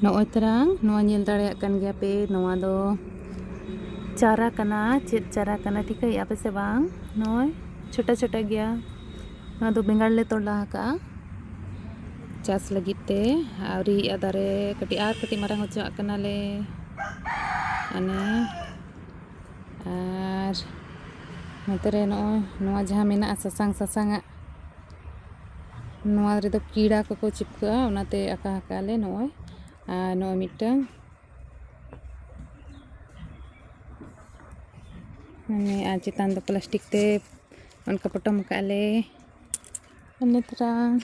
नॉय तरंग नॉय नेल दाड़ेयाग कान गया पे नॉय दो चारा कना चेत चारा कना ठीक है यहाँ पे से बांग नॉय छोटा छोटा गया नॉय दो बेंगाड़ ले तोड़ा का चास लगी ते आवरी अदारे कटी आर कटी मारंग होचो कना ले अने आर नतरे नॉय नॉय जहाँ मेना ससांग ससांग नॉय रे दो कीड़ा को चिपका उनाते आका आका ले नॉय नॉय मिटंग आज चितान दो प्लास्टिक ते उनका पटम काले अने तरह